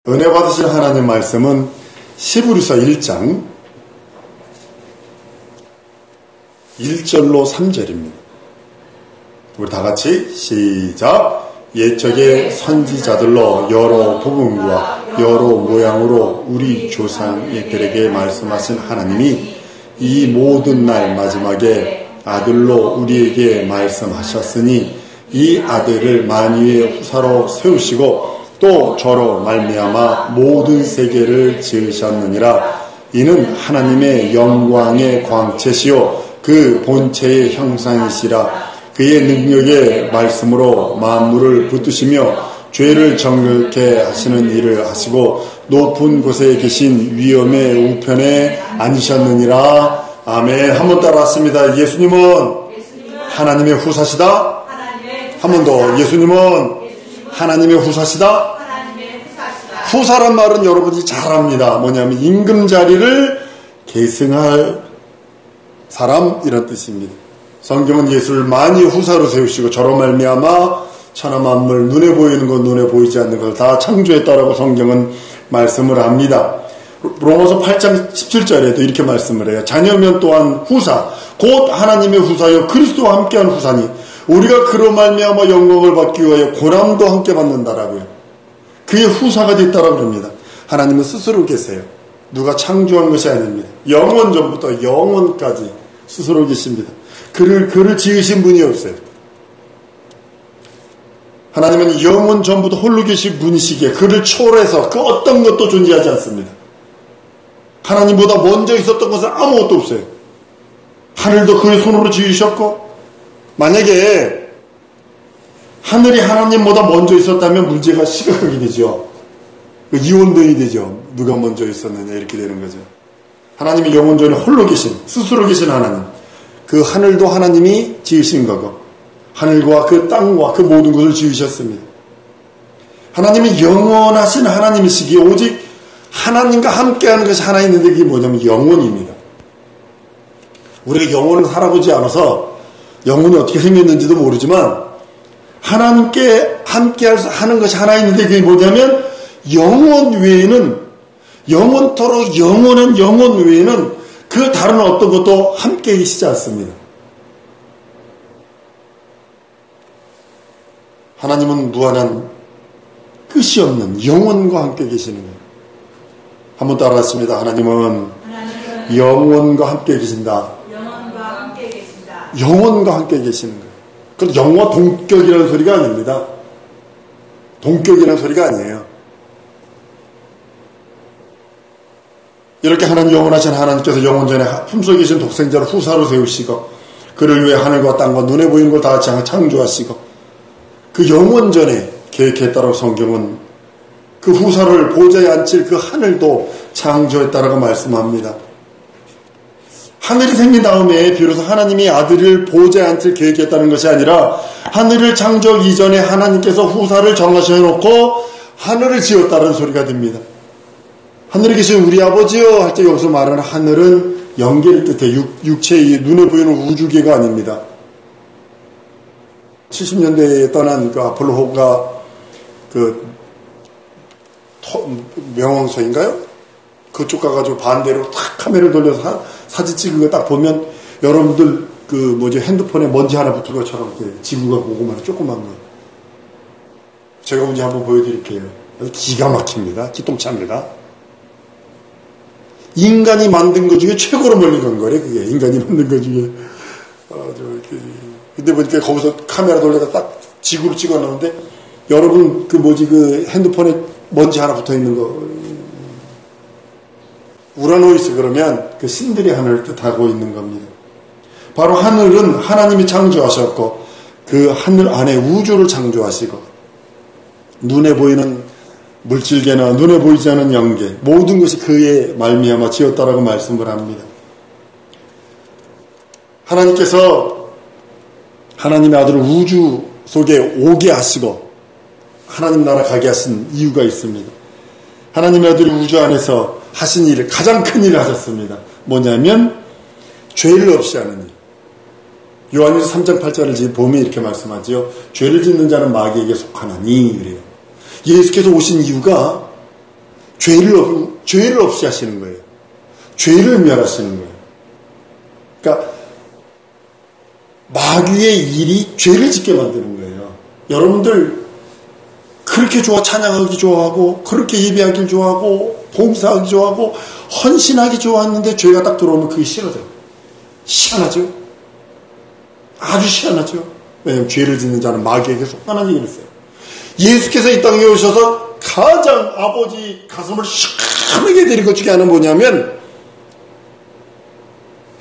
은혜 받으실 하나님 말씀은 히브리서 1장 1절로 3절입니다. 우리 다같이 시작. 옛적의 선지자들로 여러 부분과 여러 모양으로 우리 조상들에게 말씀하신 하나님이 이 모든 날 마지막에 아들로 우리에게 말씀하셨으니 이 아들을 만유의 후사로 세우시고 또 저로 말미암아 모든 세계를 지으셨느니라. 이는 하나님의 영광의 광채시요 그 본체의 형상이시라. 그의 능력의 말씀으로 만물을 붙드시며 죄를 정결케 하시는 일을 하시고 높은 곳에 계신 위엄의 우편에 앉으셨느니라. 아멘. 한번 따라왔습니다. 예수님은 하나님의 후사시다. 한 번 더. 예수님은 하나님의 후사시다. 후사란 말은 여러분이 잘 압니다. 뭐냐면 임금자리를 계승할 사람, 이런 뜻입니다. 성경은 예수를 많이 후사로 세우시고 저로 말미암아 천하 만물, 눈에 보이는 것 눈에 보이지 않는 것 다 창조했다라고 성경은 말씀을 합니다. 로마서 8장 17절에도 이렇게 말씀을 해요. 자녀면 또한 후사, 곧 하나님의 후사여 그리스도와 함께한 후사니 우리가 그로 말미암아 영광을 받기 위하여 고난도 함께 받는다라고요. 그의 후사가 됐다라고 합니다. 하나님은 스스로 계세요. 누가 창조한 것이 아닙니다. 영원 전부터 영원까지 스스로 계십니다. 그를 지으신 분이 없어요. 하나님은 영원 전부터 홀로 계신 분이시기에 그를 초월해서 그 어떤 것도 존재하지 않습니다. 하나님보다 먼저 있었던 것은 아무것도 없어요. 하늘도 그의 손으로 지으셨고, 만약에 하늘이 하나님보다 먼저 있었다면 문제가 심각하게 되죠. 이혼동이 되죠. 누가 먼저 있었느냐 이렇게 되는 거죠. 하나님이 영원전에 홀로 계신, 스스로 계신 하나님, 그 하늘도 하나님이 지으신 거고 하늘과 그 땅과 그 모든 것을 지으셨습니다. 하나님이 영원하신 하나님이시기에 오직 하나님과 함께하는 것이 하나 있는데 그게 뭐냐면 영원입니다. 우리가 영원을 살아보지 않아서 영혼이 어떻게 생겼는지도 모르지만 하나님께 함께 하는 것이 하나 있는데 그게 뭐냐면 영원 외에는, 영원토록 영원한 영원 외에는 그 다른 어떤 것도 함께 계시지 않습니다. 하나님은 무한한 끝이 없는 영원과 함께 계시는 거예요. 한번 따라하십니다. 하나님은 영원과 함께 계신다. 영원과 함께 계시는 거예요. 그럼 영과 동격이라는 소리가 아닙니다. 동격이라는 소리가 아니에요. 이렇게 하나님, 영원하신 하나님께서 영원전에 품속에 계신 독생자를 후사로 세우시고 그를 위해 하늘과 땅과 눈에 보이는 걸 다 같이 창조하시고 그 영원전에 계획했다라고 성경은 그 후사를 보좌에 앉힐 그 하늘도 창조했다라고 말씀합니다. 하늘이 생긴 다음에 비로소 하나님이 아들을 보좌에 앉힐 계획했다는 것이 아니라 하늘을 창조하기 이전에 하나님께서 후사를 정하셔놓고 하늘을 지었다는 소리가 됩니다. 하늘에 계신 우리 아버지요 할 때 여기서 말하는 하늘은 영계를 뜻해 육체의 눈에 보이는 우주계가 아닙니다. 70년대에 떠난 그 아폴로호가 그 명왕소인가요? 그쪽 가가지고 반대로 탁 카메라를 돌려서 사진 찍은 거 딱 보면 여러분들 핸드폰에 먼지 하나 붙은 것처럼 이렇게 지구가 고구마는 조그만 거. 제가 먼저 한번 보여드릴게요. 기가 막힙니다. 기똥차입니다. 인간이 만든 것 중에 최고로 멀리 간 거래, 그게. 인간이 만든 것 중에. 근데 보니까 거기서 카메라 돌려서 딱 지구로 찍어 놓는데, 여러분, 핸드폰에 먼지 하나 붙어 있는 거. 우라노이스 그러면 그 신들이 하늘을 뜻하고 있는 겁니다. 바로 하늘은 하나님이 창조하셨고, 그 하늘 안에 우주를 창조하시고, 눈에 보이는 물질계나 눈에 보이지 않는 영계, 모든 것이 그의 말미암아 지었다라고 말씀을 합니다. 하나님께서 하나님의 아들을 우주 속에 오게 하시고 하나님 나라 가게 하신 이유가 있습니다. 하나님의 아들이 우주 안에서 하신 일을, 가장 큰 일을 하셨습니다. 뭐냐면 죄를 없이 하는 일. 요한일서 3장 8절을 보면 이렇게 말씀하죠. 죄를 짓는 자는 마귀에게 속하나니 그래요. 예수께서 오신 이유가 죄를 없이 하시는 거예요. 죄를 멸하시는 거예요. 그러니까 마귀의 일이 죄를 짓게 만드는 거예요. 여러분들 그렇게 찬양하기 좋아하고 그렇게 예배하기 좋아하고 봉사하기 좋아하고 헌신하기 좋아하는데 죄가 딱 들어오면 그게 싫어져요. 희한하죠? 아주 희한하죠? 왜냐하면 죄를 짓는 자는 마귀에게 속하는 얘기를 했어요. 예수께서 이 땅에 오셔서 가장 아버지 가슴을 시원하게 데리고 주게 하는 뭐냐면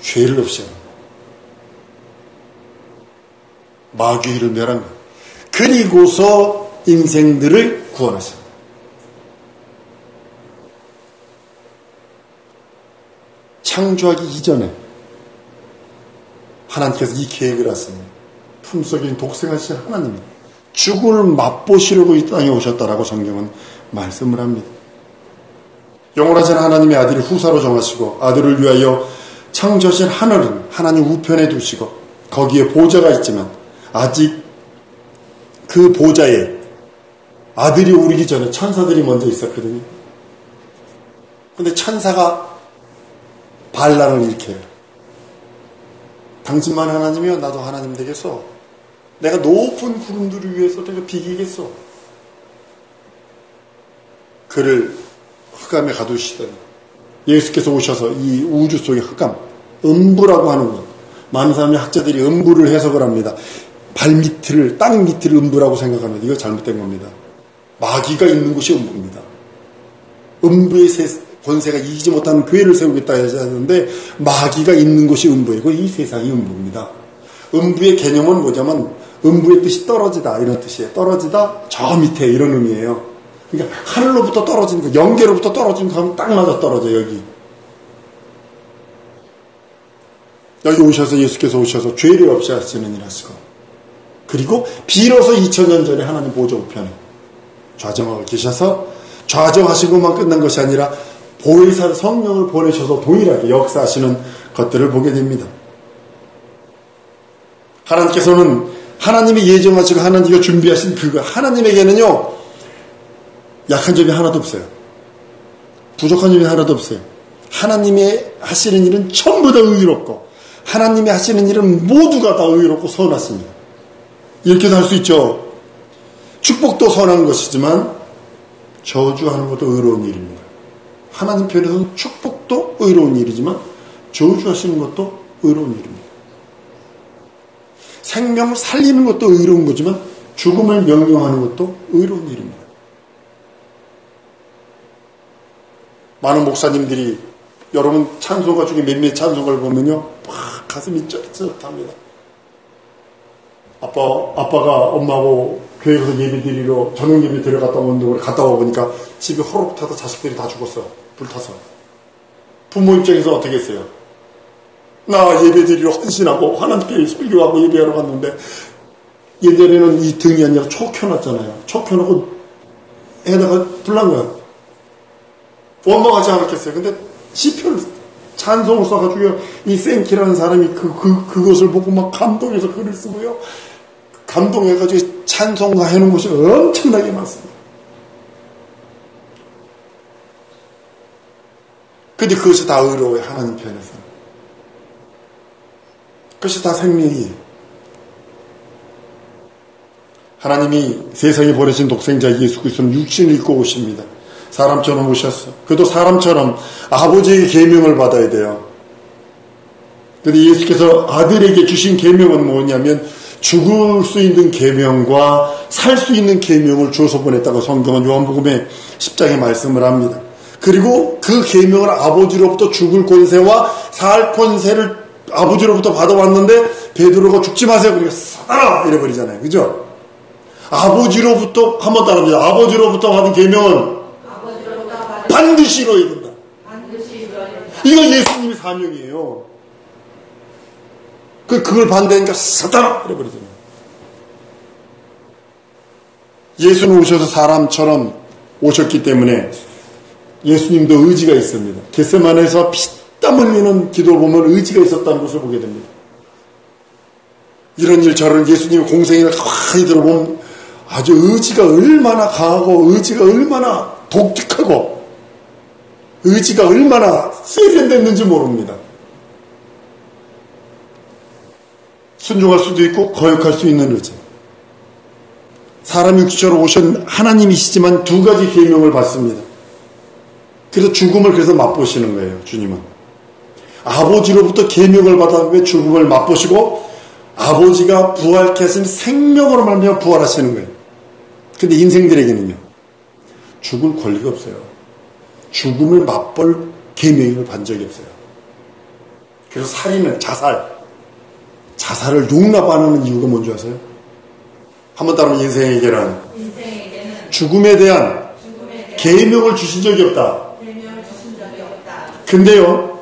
죄를 없이 하는 거예요. 마귀를 멸한 거예요. 그리고서 인생들을 구원하십니다. 창조하기 이전에 하나님께서 이 계획을 하십니다. 품속에 독생하신 하나님이 죽음을 맛보시려고 이 땅에 오셨다라고 성경은 말씀을 합니다. 영원하신 하나님의 아들을 후사로 정하시고 아들을 위하여 창조하신 하늘은 하나님 우편에 두시고 거기에 보좌가 있지만 아직 그 보좌에 아들이 오르기 전에 천사들이 먼저 있었거든요. 근데 천사가 반란을 일으켜요. 당신만 하나님이요 나도 하나님 되겠어. 내가 높은 구름들을 위해서 내가 비기겠어. 그를 흑암에 가두시더니 예수께서 오셔서 이 우주 속의 흑암, 음부라고 하는 것. 많은 사람이 학자들이 음부를 해석을 합니다. 발밑을, 땅 밑을 음부라고 생각합니다. 이거 잘못된 겁니다. 마귀가 있는 곳이 음부입니다. 음부의 권세가 이기지 못하는 교회를 세우겠다 하는데 마귀가 있는 곳이 음부이고 이 세상이 음부입니다. 음부의 개념은 뭐냐면 음부의 뜻이 떨어지다 이런 뜻이에요. 떨어지다 저 밑에 이런 의미예요. 그러니까 하늘로부터 떨어지는 거, 영계로부터 떨어지는 거 하면 딱 맞아 떨어져 여기. 여기 오셔서 예수께서 오셔서 죄를 없이 하시는 일 하시고 그리고 비로소 2000년 전에 하나님 보좌 우편에 좌정하고 계셔서 좌정하시고만 끝난 것이 아니라 보혜사 성령을 보내셔서 동일하게 역사하시는 것들을 보게 됩니다. 하나님께서는 하나님이 예정하시고 하나님이 준비하신 그거 하나님에게는요 약한 점이 하나도 없어요. 부족한 점이 하나도 없어요. 하나님이 하시는 일은 전부 다 의롭고 하나님이 하시는 일은 모두가 다 의롭고 선하십니다. 이렇게도 할 수 있죠. 축복도 선한 것이지만 저주하는 것도 의로운 일입니다. 하나님 편에서는 축복도 의로운 일이지만 저주하시는 것도 의로운 일입니다. 생명을 살리는 것도 의로운 거지만 죽음을 명령하는 것도 의로운 일입니다. 많은 목사님들이 여러분 찬송가 중에 몇몇 찬송가를 보면요 막 가슴이 쩌릿쩌릿합니다. 아빠가 엄마하고 교회 가서 예배 드리러 저녁 예배 들어갔다 오는데 갔다 와보니까 집이 호로록 타서 자식들이 다 죽었어. 불타서. 부모 입장에서 어떻게 했어요? 나 예배 드리러 헌신하고 하나님께 설교하고 예배하러 갔는데 예전에는 이 등이 아니라 초 켜놨잖아요. 초 켜놓고 에다가 불난 거야. 원망하지 않았겠어요. 근데 시편 찬송을 써가지고 이 생키라는 사람이 그것을 보고 막 감동해서 글을 쓰고요. 감동해가지고 찬송가 해놓은 것이 엄청나게 많습니다. 근데 그것이 다 의로워요. 하나님 편에서. 그것이 다 생명이에요. 하나님이 세상에 보내신 독생자 예수 그리스도는 육신을 입고 오십니다. 사람처럼 오셨어. 그래도 사람처럼 아버지의 계명을 받아야 돼요. 그런데 예수께서 아들에게 주신 계명은 뭐냐면 죽을 수 있는 계명과 살 수 있는 계명을 주어서 보냈다고 성경은 요한복음의 10장에 말씀을 합니다. 그리고 그 계명을 아버지로부터 죽을 권세와 살 권세를 아버지로부터 받아왔는데 베드로가 죽지 마세요. 그러니까 사단아 이래버리잖아요. 그죠? 아버지로부터 한번 따라합니다. 아버지로부터 받은 계명은 반드시 이뤄야 된다. 이거 예수님의 사명이에요. 그걸 반대하니까 사단아 이래버리잖아요. 예수는 오셔서 사람처럼 오셨기 때문에 예수님도 의지가 있습니다. 겟세마네에서 피땀 흘리는 기도를 보면 의지가 있었다는 것을 보게 됩니다. 이런 일 저런 예수님의 공생애를 가만히 들어보면 아주 의지가 얼마나 강하고 의지가 얼마나 독특하고 의지가 얼마나 세련됐는지 모릅니다. 순종할 수도 있고 거역할 수 있는 의지. 사람 육체로 오신 하나님이시지만 두 가지 계명을 받습니다. 그래서 죽음을 그래서 맛보시는 거예요. 주님은 아버지로부터 계명을 받아 죽음을 맛보시고 아버지가 부활케 하신 생명으로 말미암아 부활하시는 거예요. 근데 인생들에게는요, 죽을 권리가 없어요. 죽음을 맛볼 계명을 받은 적이 없어요. 그래서 살인은 자살을 용납 안 하는 이유가 뭔지 아세요? 한번 따르면 인생에게는 죽음에 대한 계명을 주신 적이 없다. 근데요,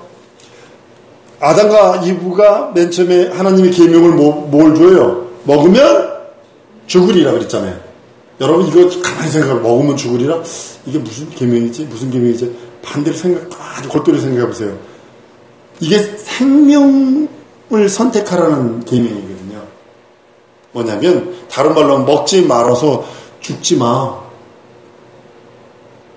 아담과 이브가 맨 처음에 하나님의 계명을 뭘 줘요? 먹으면 죽으리라 그랬잖아요. 여러분 이거 가만히 생각해, 먹으면 죽으리라? 이게 무슨 계명이지? 무슨 계명이지? 반대로 아주 골똘히 생각해 보세요. 이게 생명을 선택하라는 계명이거든요. 뭐냐면 다른 말로 하면 먹지 말아서 죽지 마.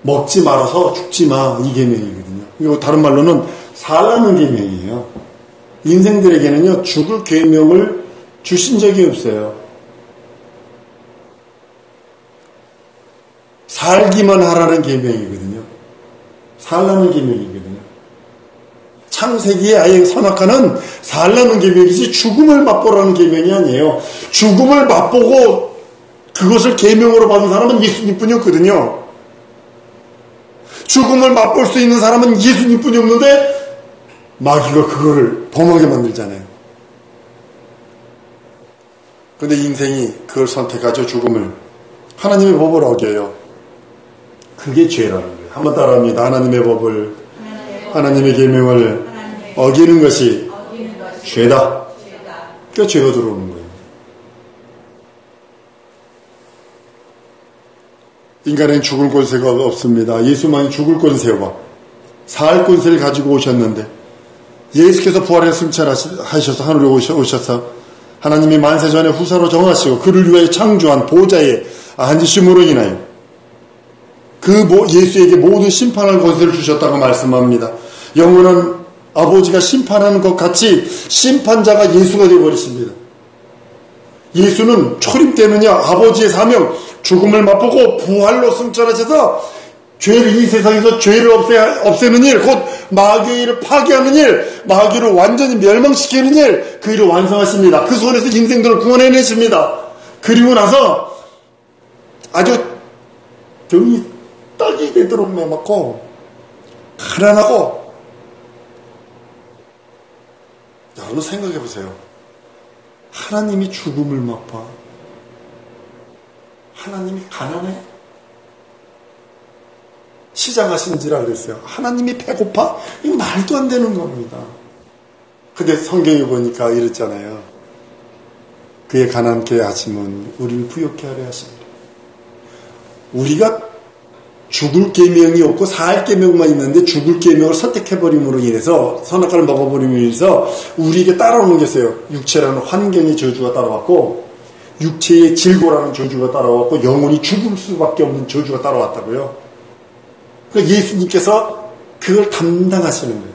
먹지 말아서 죽지 마. 이 계명이거든요. 이거 다른 말로는 살라는 계명이에요. 인생들에게는요, 죽을 계명을 주신 적이 없어요. 살기만 하라는 계명이거든요. 살라는 계명이거든요. 창세기에 아예 선악과는 살라는 계명이지 죽음을 맛보라는 계명이 아니에요. 죽음을 맛보고 그것을 계명으로 받은 사람은 예수님뿐이었거든요. 죽음을 맛볼 수 있는 사람은 예수님뿐이 없는데 마귀가 그거를 범하게 만들잖아요. 그런데 인생이 그걸 선택하죠. 죽음을. 하나님의 법을 어겨요. 그게 죄라는 거예요. 한번 따라합니다. 하나님의 법을, 하나님의 계명을 어기는 것이 죄다. 그러니까 죄가 들어오는 거예요. 인간은 죽을 권세가 없습니다. 예수만이 죽을 권세와 살 권세를 가지고 오셨는데, 예수께서 부활에 승천하셔서 하늘에 오셔서 하나님이 만세전에 후사로 정하시고 그를 위하여 창조한 보좌에 앉으심으로 인하여 예수에게 모든 심판할 권세를 주셨다고 말씀합니다. 영원한 아버지가 심판하는 것 같이 심판자가 예수가 되어버리십니다. 예수는 초림 때는요, 아버지의 사명, 죽음을 맛보고 부활로 승천하셔서 이 세상에서 죄를 없애는 일, 곧 마귀의 일을 파괴하는 일, 마귀를 완전히 멸망시키는 일, 그 일을 완성하십니다. 그 손에서 인생들을 구원해내십니다. 그리고 나서 아주 등이 떡이 되도록 매맞고 가난하고, 여러분 생각해보세요. 하나님이 죽음을 맛봐. 하나님이 가난해? 시장하신지라 그랬어요. 하나님이 배고파? 이거 말도 안 되는 겁니다. 근데 성경에 보니까 이랬잖아요. 그의 가난케 하심은 우리를 부욕케 하려 하십니다. 우리가 죽을 계명이 없고 살 계명만 있는데 죽을 계명을 선택해버림으로 인해서, 선악과를 먹어버림으로 인해서 우리에게 따라오는 게 있어요. 육체라는 환경의 저주가 따라왔고, 육체의 질고라는 저주가 따라왔고, 영혼이 죽을 수밖에 없는 저주가 따라왔다고요. 그러니까 예수님께서 그걸 담당하시는 거예요.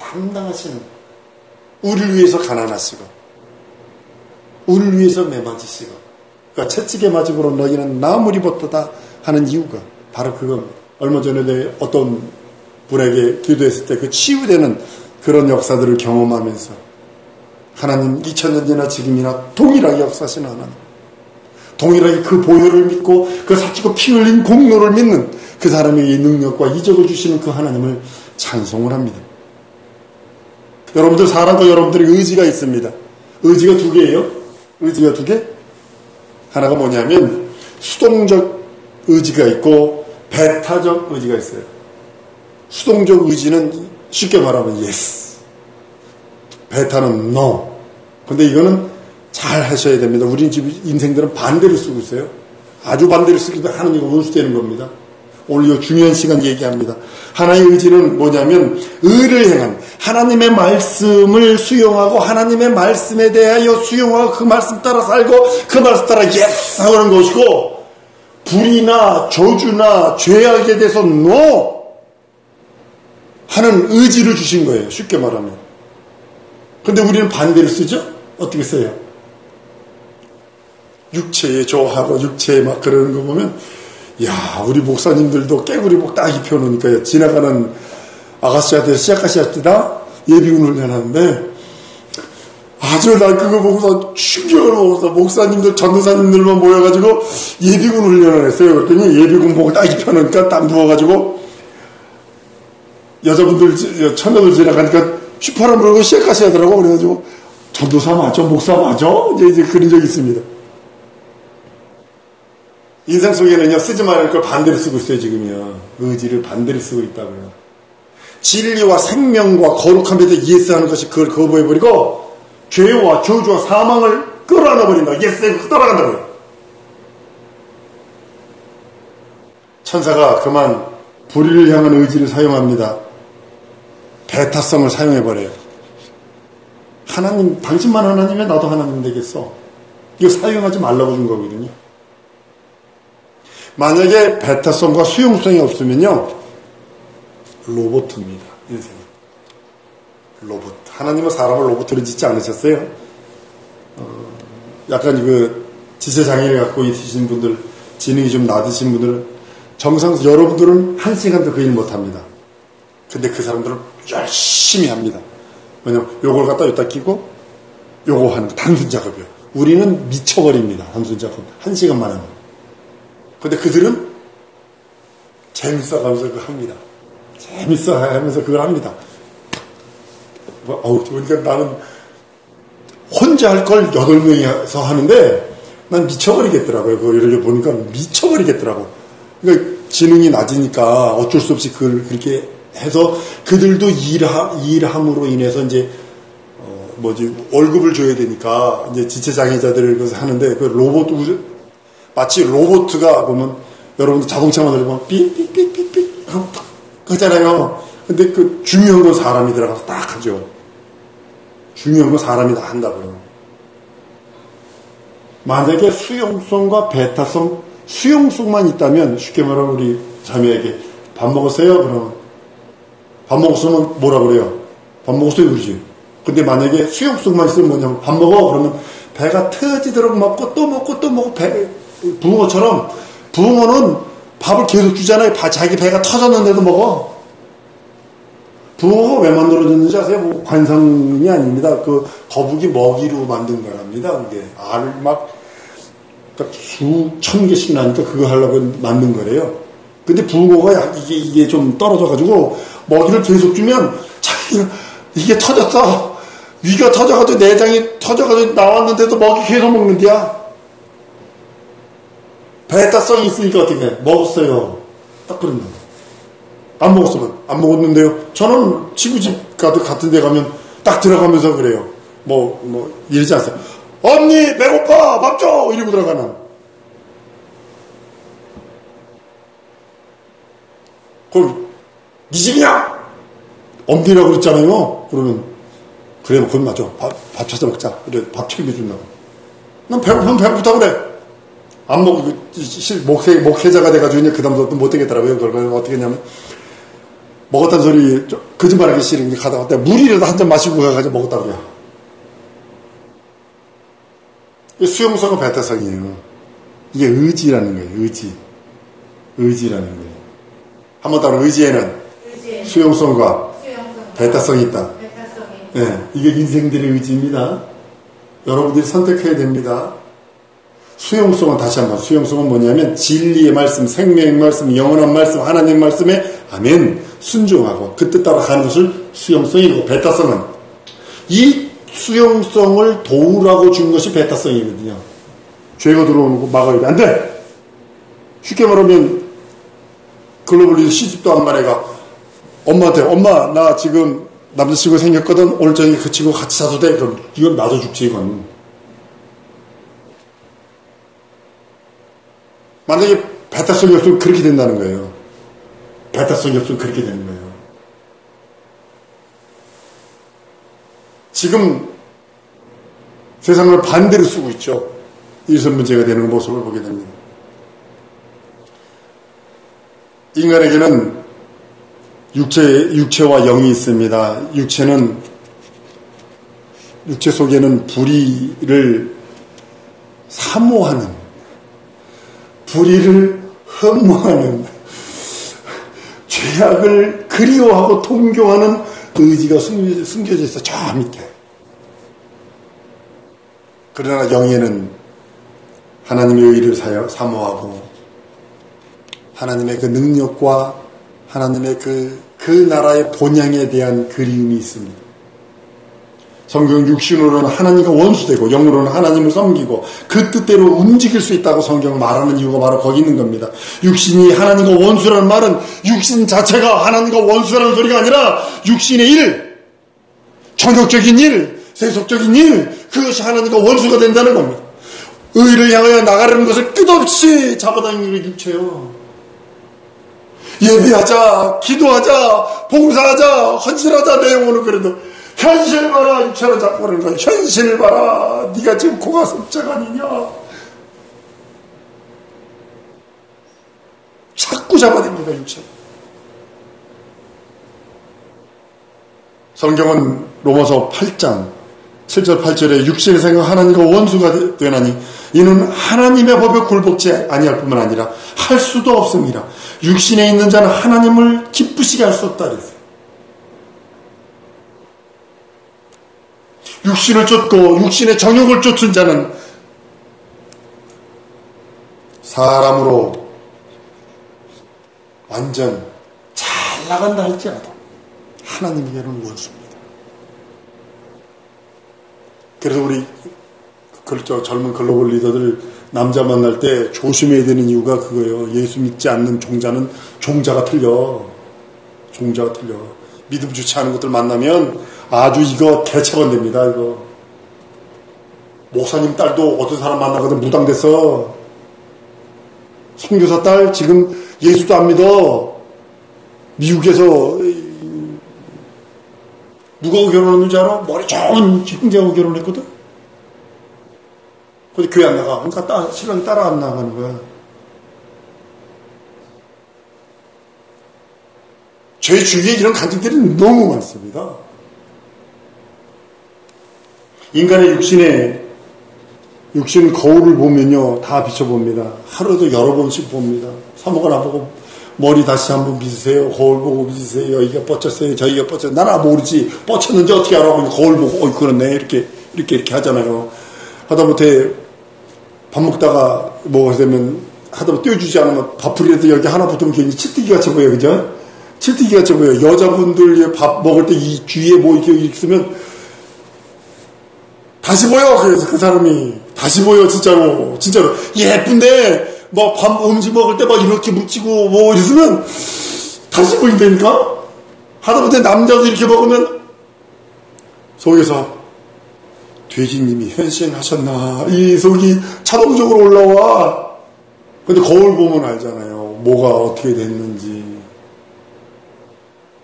담당하시는 거예요. 우리를 위해서 가난하시고, 우리를 위해서 매맞으시고, 그러니까 채찍에 맞음으로 너희는 나무리 벗도다 하는 이유가 바로 그겁니다. 얼마 전에 어떤 분에게 기도했을 때 그 치유되는 그런 역사들을 경험하면서, 하나님 2000년 지나 지금이나 동일하게 역사하시는 하나님, 동일하게 그 보혈을 믿고 그 사치고 피 흘린 공로를 믿는 그 사람에게 능력과 이적을 주시는 그 하나님을 찬송을 합니다. 여러분들, 사람과 여러분들의 의지가 있습니다. 의지가 두 개예요. 의지가 두 개. 하나가 뭐냐면 수동적 의지가 있고 배타적 의지가 있어요. 수동적 의지는 쉽게 말하면 yes, 배타는 no. 근데 이거는 잘 하셔야 됩니다. 우리 인생들은 반대로 쓰고 있어요. 아주 반대로 쓰기도 하나님과 원수되는 겁니다. 오늘 이 중요한 시간 얘기합니다. 하나의 의지는 뭐냐면 의를 행한, 하나님의 말씀을 수용하고 하나님의 말씀에 대하여 수용하고 그 말씀 따라 살고 그 말씀 따라 yes 하는 것이고, 불이나 저주나 죄악에 대해서 no, 하는 의지를 주신 거예요. 쉽게 말하면. 근데 우리는 반대로 쓰죠? 어떻게 써요? 육체에 좋아하고 육체에 막 그러는 거 보면, 야, 우리 목사님들도 깨구리복 딱 입혀놓으니까요. 지나가는 아가씨한테, 시아가씨한테 다 예비군 훈련하는데, 아주 나 그거 보고서 충격을 먹어서 목사님들, 전도사님들만 모여가지고 예비군 훈련을 했어요. 그랬더니 예비군복을 딱 입혀놓으니까 딱 누워가지고 여자분들, 처녀들 지나가니까 휘파람 불고 시아가씨 하더라고. 그래가지고 전도사 맞죠? 목사 맞죠? 이제 그런 적이 있습니다. 인생 속에는요, 쓰지 말을 걸 반대로 쓰고 있어요, 지금요. 의지를 반대로 쓰고 있다고요. 진리와 생명과 거룩함에 대해 예스하는 것이 그걸 거부해버리고, 죄와 저주와 사망을 끌어안아버린다. 예스에 따라간다고요. 천사가 그만 불의를 향한 의지를 사용합니다. 배타성을 사용해버려요. 하나님, 당신만 하나님이면 나도 하나님 되겠어. 이거 사용하지 말라고 준 거거든요. 만약에 배타성과 수용성이 없으면요, 로봇입니다. 인생은. 로봇. 하나님은 사람을 로봇으로 짓지 않으셨어요. 약간 그 지체장애를 갖고 있으신 분들, 지능이 좀 낮으신 분들은 정상적으로 여러분들은 한 시간도 그 일 못합니다. 근데 그 사람들은 열심히 합니다. 왜냐면 요걸 갖다 여기다 끼고 요거 하는 단순 작업이요. 우리는 미쳐버립니다. 단순 작업. 한 시간만 하면. 근데 그들은 재밌어 가면서 그거 합니다. 재밌어 하면서 그걸 합니다. 그러니까 나는 혼자 할 걸 8명이서 하는데 난 미쳐버리겠더라고요. 그거 이렇게 보니까 미쳐버리겠더라고. 그러니까 지능이 낮으니까 어쩔 수 없이 그걸 그렇게 해서 그들도 일함으로 인해서 이제 월급을 줘야 되니까 이제 지체장애자들을 그래서 하는데 그 로봇 마치 로봇가 보면 여러분들 자동차만 들면 삑삑삑삑삑 하잖아요. 근데 그 중요한 건 사람이 들어가서 딱 하죠. 중요한 건 사람이 다 한다고요. 만약에 수용성과 배타성, 수용성만 있다면 쉽게 말하면 우리 자매에게 밥 먹었어요? 그러면 밥 먹었으면 뭐라 그래요? 밥 먹었어요 그러지. 근데 만약에 수용성만 있으면 뭐냐면 밥 먹어 그러면 배가 터지도록 먹고 또 먹고 또 먹고 붕어처럼 붕어는 밥을 계속 주잖아요. 자기 배가 터졌는데도 먹어. 붕어가 왜 만들어졌는지 아세요? 뭐 관상이 아닙니다. 그 거북이 먹이로 만든 거랍니다. 그게 알을 막 수천 개씩 나니까 그거 하려고 만든 거래요. 근데 붕어가 이게 좀 떨어져가지고 먹이를 계속 주면 자기가 이게 터졌어. 위가 터져가지고 내장이 터져가지고 나왔는데도 먹이 계속 먹는데야. 배타성이 있으니까 어떻게 해? 먹었어요. 딱 그런다. 안 먹었으면 안 먹었는데요. 저는 친구 집 같은 데 가면 딱 들어가면서 그래요. 이러지 않아요. 언니 배고파 밥 줘 이러고 들어가는. 그럼 네 집이냐? 엄니라고 그랬잖아요. 그러면 그래 그건 맞아. 밥 찾아 먹자. 그래 밥 챙겨준다고. 난 배고프다고 그래. 안 먹고 목회자가 돼가지고 이제 그다음부터 못 되겠더라고요. 그걸 어떻게 했냐면 먹었다는 소리 거짓말하기 싫으니까 가다가 물이라도 한 잔 마시고 가가지고 먹었다고요. 수용성과 배타성이에요. 이게 의지라는 거예요. 의지라는 거예요. 한번 따로 의지에는 수용성과 배타성이 있다. 네, 이게 인생들의 의지입니다. 여러분들이 선택해야 됩니다. 수용성은 다시 한번 수용성은 뭐냐면 진리의 말씀, 생명의 말씀, 영원한 말씀, 하나님 말씀에 아멘 순종하고 그 뜻 따라 가는 것을 수용성이고 배타성은 이 수용성을 도우라고 준 것이 배타성이거든요. 죄가 들어오는 거 막아야 돼. 안 돼! 쉽게 말하면 글로벌 시집도 안 간 애가 엄마한테 엄마 나 지금 남자친구 생겼거든. 오늘 저녁에 그 친구 같이 자도 돼. 그럼 이건 나도 죽지 이건. 만약에 배타성이 없으면 그렇게 된다는 거예요. 배타성이 없으면 그렇게 되는 거예요. 지금 세상을 반대로 쓰고 있죠. 이것은 문제가 되는 모습을 보게 됩니다. 인간에게는 육체와 영이 있습니다. 육체 속에는 불의를 사모하는, 불의를 흠모하는, 죄악을 그리워하고 통교하는 의지가 숨겨져 있어, 저 밑에. 그러나 영에는 하나님의 의를 사모하고 하나님의 그 능력과 하나님의 그 나라의 본향에 대한 그리움이 있습니다. 성경 육신으로는 하나님과 원수되고 영으로는 하나님을 섬기고 그 뜻대로 움직일 수 있다고 성경 말하는 이유가 바로 거기 있는 겁니다. 육신이 하나님과 원수라는 말은 육신 자체가 하나님과 원수라는 소리가 아니라 육신의 일, 정욕적인 일, 세속적인 일, 그것이 하나님과 원수가 된다는 겁니다. 의를 향하여 나가려는 것을 끝없이 잡아당기는 게 육체요. 예배하자, 기도하자, 봉사하자, 헌신하자, 내 영혼은 그래도 현실 봐라, 육체로 잡고 그러는 거야. 현실 봐라, 네가 지금 고가 섭자가 아니냐. 자꾸 잡아당깁니다, 육체. 성경은 로마서 8장 7절 8절에 육신의 생각 하나님과 원수가 되나니 이는 하나님의 법에 굴복지 아니할 뿐만 아니라 할 수도 없습니다. 육신에 있는 자는 하나님을 기쁘시게 할 수 없다 그랬어요. 육신을 쫓고 육신의 정욕을 쫓은 자는 사람으로 완전 잘 나간다 할지라도 하나님에게는 원수입니다. 그래서 우리 젊은 글로벌 리더들 남자 만날 때 조심해야 되는 이유가 그거예요. 예수 믿지 않는 종자는 종자가 틀려. 종자가 틀려. 믿음 좋지 않은 것들 만나면 아주 이거 대처가 됩니다. 이거 목사님 딸도 어떤 사람 만나거든 무당됐어. 선교사 딸 지금 예수도 안 믿어. 미국에서 누구하고 결혼했는지 알아? 머리 좋은 형제하고 결혼했거든. 근데 교회 안 나가. 그러니까 신랑이 따라 안 나가는 거야. 제 주위에 이런 간증들이 너무 많습니다. 인간의 육신 거울을 보면요 다 비춰봅니다. 하루에도 여러 번씩 봅니다. 사모가 나보고 머리 다시 한번 빗으세요. 거울 보고 빗으세요. 여기가 뻗쳤어요. 저기가 뻗쳤어요. 나는 모르지. 뻗쳤는지 어떻게 알아보니 거울 보고 그렇네 이렇게 하잖아요. 하다못해 밥 먹다가 뭐가 되면 하다못해 떼어주지 않으면 밥풀이라도 여기 하나 붙으면 괜히 칠뜨기 같이 보여. 그죠? 칠뜨기 같이 보여. 여자분들 밥 먹을 때 이 주위에 뭐 이렇게 있으면 다시 보여. 그래서 그 사람이 다시 보여. 진짜로 예쁜데 뭐 음식 먹을 때 막 이렇게 묻히고 뭐 이러면 다시 보인다니까. 하다못해 남자도 이렇게 먹으면 속에서 돼지님이 현신하셨나 이 속이 자동적으로 올라와. 근데 거울 보면 알잖아요. 뭐가 어떻게 됐는지.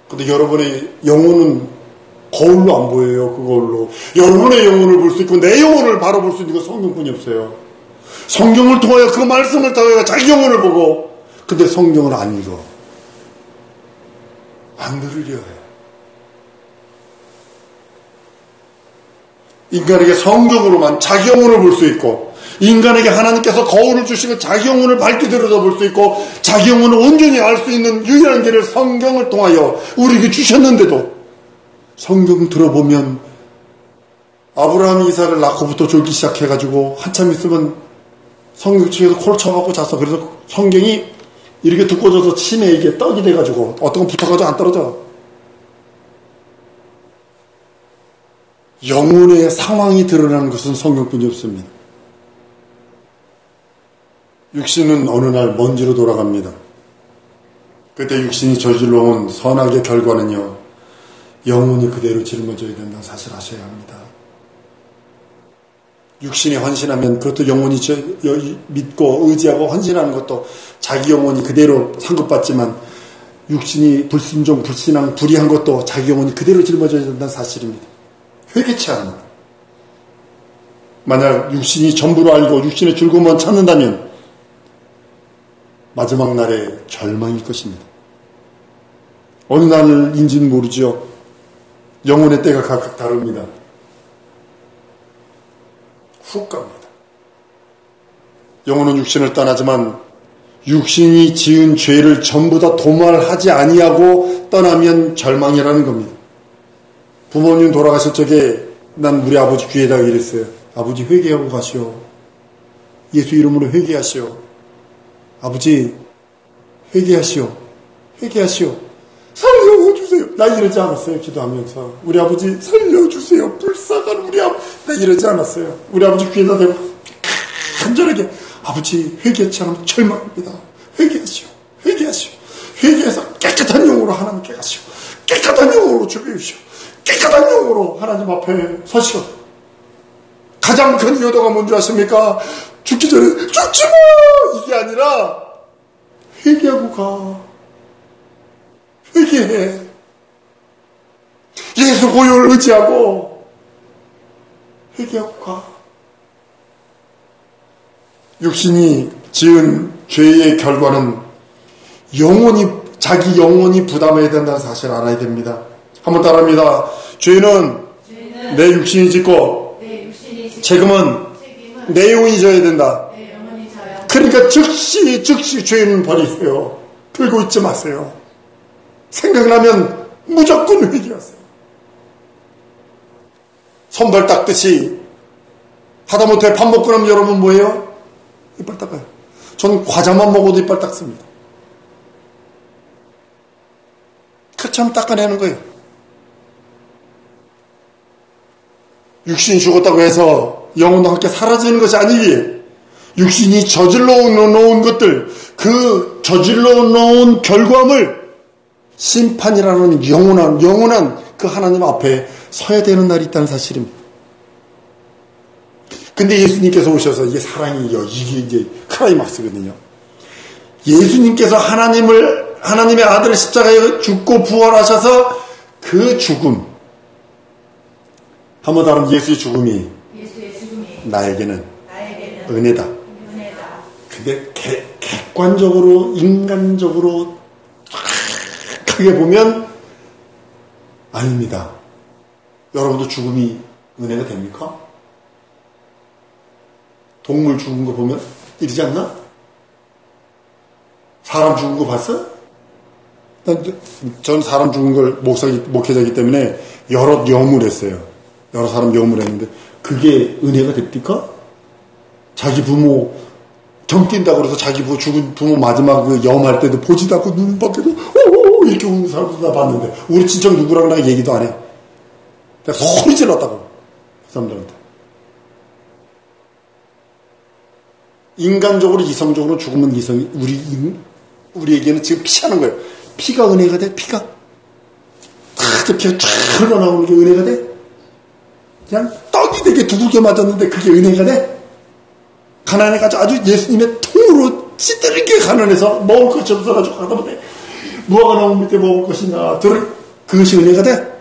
근데 여러분의 영혼은 거울로 안 보여요. 그걸로 여러분의 영혼을 볼 수 있고 내 영혼을 바로 볼 수 있는 건 성경뿐이 없어요. 성경을 통하여 그 말씀을 통하여 자기 영혼을 보고. 근데 성경을 안 읽어. 안 들으려 해. 인간에게 성경으로만 자기 영혼을 볼 수 있고 인간에게 하나님께서 거울을 주시고 자기 영혼을 밝게 들여다볼 수 있고 자기 영혼을 온전히 알 수 있는 유일한 길을 성경을 통하여 우리에게 주셨는데도 성경 들어보면 아브라함이 이삭을 낳고부터 졸기 시작해가지고 한참 있으면 성경책에서 코를 쳐박고 잤어. 그래서 성경이 이렇게 두꺼워져서 침에 이게 떡이 돼가지고 어떤 건 붙어가지고 안 떨어져. 영혼의 상황이 드러나는 것은 성경뿐이 없습니다. 육신은 어느 날 먼지로 돌아갑니다. 그때 육신이 저질러 온 선악의 결과는요, 영혼이 그대로 짊어져야 된다는 사실을 아셔야 합니다. 육신이 헌신하면 그것도 영혼이 믿고 의지하고 헌신하는 것도 자기 영혼이 그대로 상급받지만 육신이 불순종, 불신앙, 불의한 것도 자기 영혼이 그대로 짊어져야 된다는 사실입니다. 회개치 않습니다. 만약 육신이 전부로 알고 육신의 즐거움만 찾는다면 마지막 날에 절망일 것입니다. 어느 날인지는 모르죠. 영혼의 때가 각각 다릅니다. 훅 갑니다. 영혼은 육신을 떠나지만 육신이 지은 죄를 전부 다 도말하지 아니하고 떠나면 절망이라는 겁니다. 부모님 돌아가실 적에 난 우리 아버지 귀에다가 이랬어요. 아버지 회개하고 가시오. 예수 이름으로 회개하시오. 아버지 회개하시오. 회개하시오. 살려주세요. 나 이러지 않았어요. 기도하면서 우리 아버지 살려주세요. 불쌍한 우리 아버지. 나 이러지 않았어요. 우리 아버지 귀에다 대고 간절하게 아버지 회개치 않으면 절망입니다. 회개하시오. 회개하시오. 회개해서 깨끗한 영으로 하나님께 가시오. 깨끗한 영으로 주비우시오. 깨끗한 영으로 하나님 앞에 서시오. 가장 큰 효도가 뭔지 아십니까? 죽기 전에 죽지 마! 이게 아니라 회개하고 가. 회개해. 예수 고요를 의지하고 회개하고 가. 육신이 지은 죄의 결과는 자기 영혼이 부담해야 된다는 사실을 알아야 됩니다. 한번 따라합니다. 죄는 내 육신이 짓고 책임은 내 영혼이 져야 된다. 그러니까 즉시 죄는 버리세요. 들고 있지 마세요. 생각나면 무조건 회개하세요. 손발 닦듯이 하다못해 밥 먹고 나면 여러분 뭐예요? 이빨 닦아요. 저는 과자만 먹어도 이빨 닦습니다. 그렇게 하면 닦아내는 거예요. 육신이 죽었다고 해서 영혼도 함께 사라지는 것이 아니기에 육신이 저질러 놓은 것들, 그 저질러 놓은 결과물 심판이라는 영원한 그 하나님 앞에 서야 되는 날이 있다는 사실입니다. 근데 예수님께서 오셔서 이게 사랑이요. 이게 이제 크라이막스거든요. 예수님께서 하나님의 아들 십자가에 죽고 부활하셔서 그 죽음. 한번 다른 예수의 죽음이 나에게는 은혜다. 근데 객관적으로, 인간적으로 크게 보면 아닙니다. 여러분도 죽음이 은혜가 됩니까? 동물 죽은 거 보면 이러지 않나? 사람 죽은 거 봤어? 전 사람 죽은 걸 목회자이기 때문에 여러 염을 했어요. 여러 사람 염을 했는데 그게 은혜가 됩니까? 자기 부모 정 뛴다고 그래서 자기 죽은 부모 마지막 그 염할 때도 보지도 않고 눈 밖에도 오오오 이렇게 우는 사람도 나 봤는데 우리 친척 누구랑 나 얘기도 안 해. 내가 소리 질렀다고 그 사람들한테. 인간적으로 이성적으로 죽으면 이성이 우리에게는 지금 피하는 거예요. 피가 은혜가 돼? 피가 쫙 흘러나오는 게 은혜가 돼? 그냥 떡이 되게 두들겨 맞았는데 그게 은혜가 돼? 가난해가지고 아주 예수님의 통으로 찌들게 가난해서 먹을 것이 없어가지고 하다못해 무화과 나무 밑에 먹을 것이나 그것이 은혜가 돼?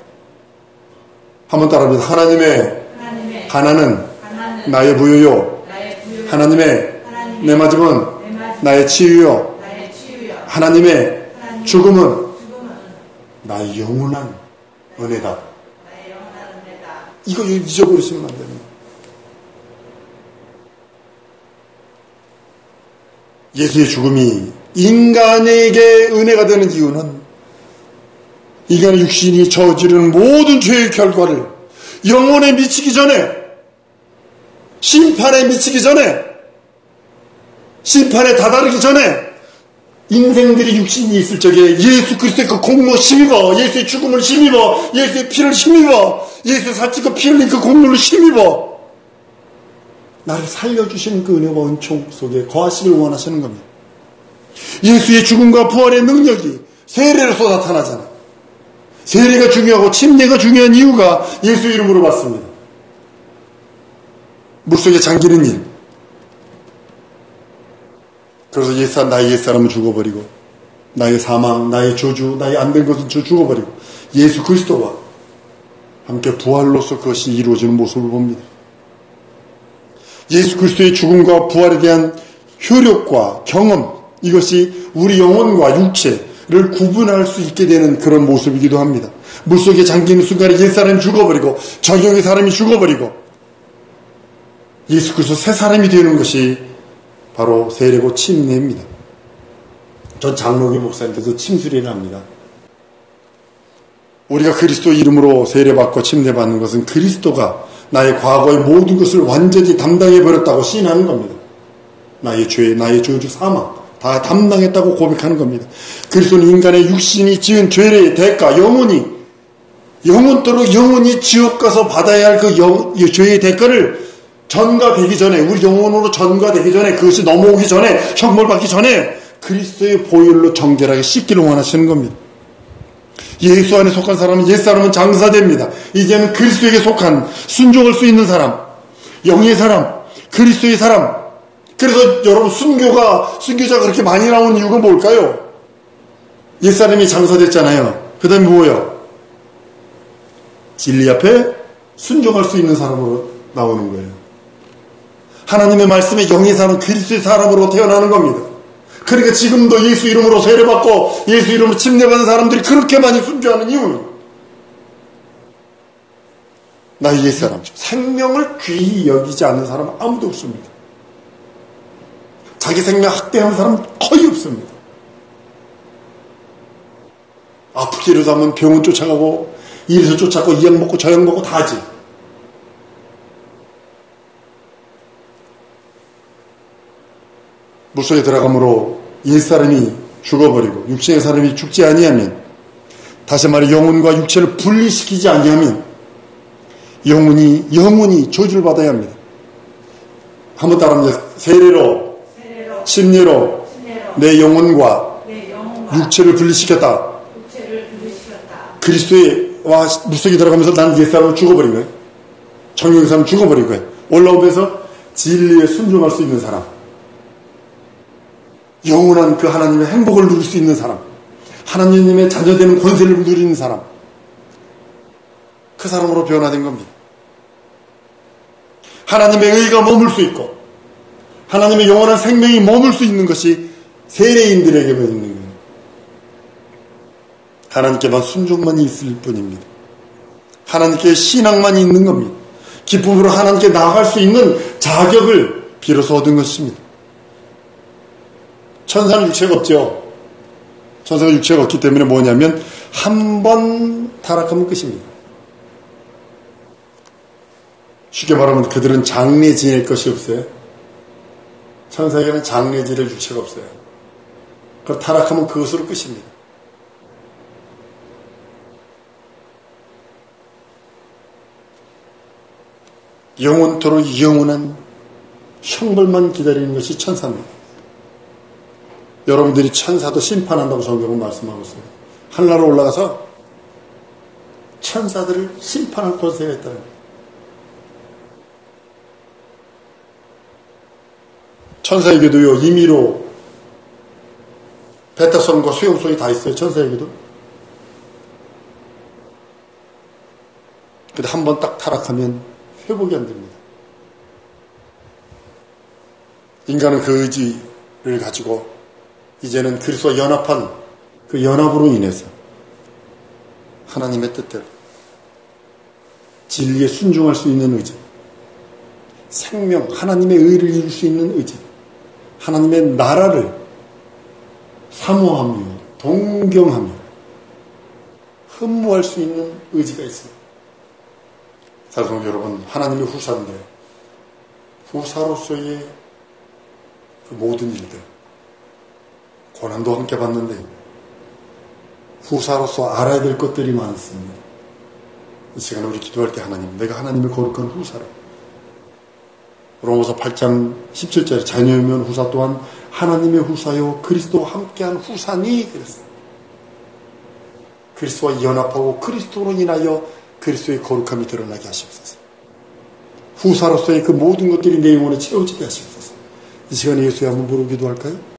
한번 따라합니다. 하나님의 가난은 나의 부유요. 하나님의 내맞음은 나의 치유요. 하나님의 죽음은 나의 영원한 은혜다. 이거 잊어버리시면 안 됩니다. 예수의 죽음이 인간에게 은혜가 되는 이유는 인간의 육신이 저지르는 모든 죄의 결과를 영혼에 미치기 전에, 심판에 미치기 전에, 심판에 다다르기 전에 인생들이 육신이 있을 적에 예수 그리스도의 그 공로 힘입어, 예수의 죽음을 힘입어, 예수의 피를 힘입어, 예수의 살찌고 피 흘린 그 공로를 힘입어 나를 살려주시는 그 은혜와 은총 속에 거하시길 원하시는 겁니다. 예수의 죽음과 부활의 능력이 세례로서 나타나잖아요. 세례가 중요하고 침례가 중요한 이유가 예수 이름으로 받습니다. 물속에 잠기는 일. 그래서 나의 옛사람은 죽어버리고 나의 사망, 나의 저주, 나의 안 된 것은 죽어버리고 예수 그리스도와 함께 부활로서 그것이 이루어지는 모습을 봅니다. 예수 그리스도의 죽음과 부활에 대한 효력과 경험, 이것이 우리 영혼과 육체, 구분할 수 있게 되는 그런 모습이기도 합니다. 물속에 잠기는 순간에 옛사람이 죽어버리고 적용의 사람이 죽어버리고 예수 그리스도 새 사람이 되는 것이 바로 세례고 침례입니다. 전 장로교 목사님께서 침수례를 합니다. 우리가 그리스도 이름으로 세례받고 침례받는 것은 그리스도가 나의 과거의 모든 것을 완전히 담당해버렸다고 시인하는 겁니다. 나의 죄, 나의 저주, 사망 다 담당했다고 고백하는 겁니다. 그리스도는 인간의 육신이 지은 죄의 대가, 영원토록 영원히 지옥 가서 받아야 할 그 죄의 대가를 전가되기 전에, 우리 영혼으로 전가되기 전에, 그것이 넘어오기 전에, 형벌 받기 전에 그리스도의 보혈로 정결하게 씻기를 원하시는 겁니다. 예수 안에 속한 사람은 옛사람은 장사됩니다. 이제는 그리스도에게 속한 순종할 수 있는 사람, 영의 사람, 그리스도의 사람. 그래서 여러분 순교자가 그렇게 많이 나오는 이유가 뭘까요? 옛사람이 장사됐잖아요. 그 다음에 뭐예요? 진리 앞에 순종할 수 있는 사람으로 나오는 거예요. 하나님의 말씀에 영의 사람, 그리스도의 사람으로 태어나는 겁니다. 그러니까 지금도 예수 이름으로 세례받고 예수 이름으로 침례받는 사람들이 그렇게 많이 순교하는 이유는 나의 옛사람, 생명을 귀히 여기지 않는 사람은 아무도 없습니다. 자기 생명 학대하는 사람은 거의 없습니다. 아프기라도 하면 병원 쫓아가고 이래서 쫓아가고 이 약 먹고 저 약 먹고 다 하지. 물속에 들어가므로 옛사람이 죽어버리고 육신의 사람이 죽지 아니하면, 다시 말해 영혼과 육체를 분리시키지 아니하면 영혼이 저주를 받아야 합니다. 한번 따라합니다. 세례로 침례로 내 영혼과 육체를 분리시켰다. 그리스도와 물속에 들어가면서 나는 옛사람을 죽어버린 거예요. 정욕의 사람을 죽어버린 거예요. 올라오면서 진리에 순종할 수 있는 사람, 영원한 그 하나님의 행복을 누릴 수 있는 사람, 하나님의 자녀되는 권세를 누리는 사람, 그 사람으로 변화된 겁니다. 하나님의 의가 머물 수 있고 하나님의 영원한 생명이 머물 수 있는 것이 세례인들에게만 있는 거예요. 하나님께만 순종만 있을 뿐입니다. 하나님께 신앙만 있는 겁니다. 기쁨으로 하나님께 나아갈 수 있는 자격을 비로소 얻은 것입니다. 천사는 육체가 없죠. 천사가 육체가 없기 때문에 뭐냐면 한 번 타락하면 끝입니다. 쉽게 말하면 그들은 장래 지낼 것이 없어요. 천사에게는 장래 지낼 육체가 없어요. 그 타락하면 그것으로 끝입니다. 영원토록 영원한 형벌만 기다리는 것이 천사입니다. 여러분들이 천사도 심판한다고 성경은 말씀하고 있어요. 하늘나라로 올라가서 천사들을 심판할 권세가 있다는 거예요. 천사에게도요, 임의로 배타성과 수용성이 다 있어요. 천사에게도. 근데 한 번 딱 타락하면 회복이 안 됩니다. 인간은 그 의지를 가지고 이제는 그리스도와 연합한 그 연합으로 인해서 하나님의 뜻대로 진리에 순종할 수 있는 의지, 생명, 하나님의 의를 이룰 수 있는 의지, 하나님의 나라를 사모하며 동경하며 흠모할 수 있는 의지가 있습니다. 사랑하는 여러분, 하나님의 후사인데 후사로서의 그 모든 일들, 고난도 함께 받는데 후사로서 알아야 될 것들이 많습니다. 이 시간에 우리 기도할 때 하나님, 내가 하나님의 거룩한 후사라. 로마서 8장 17절에 자녀이면 후사 또한 하나님의 후사요 그리스도와 함께한 후사니 그랬어요. 그리스도와 연합하고 그리스도로 인하여 그리스도의 거룩함이 드러나게 하시옵소서. 후사로서의 그 모든 것들이 내 영혼에 채워지게 하시옵소서. 이 시간에 예수의 한번 부르고 기도할까요?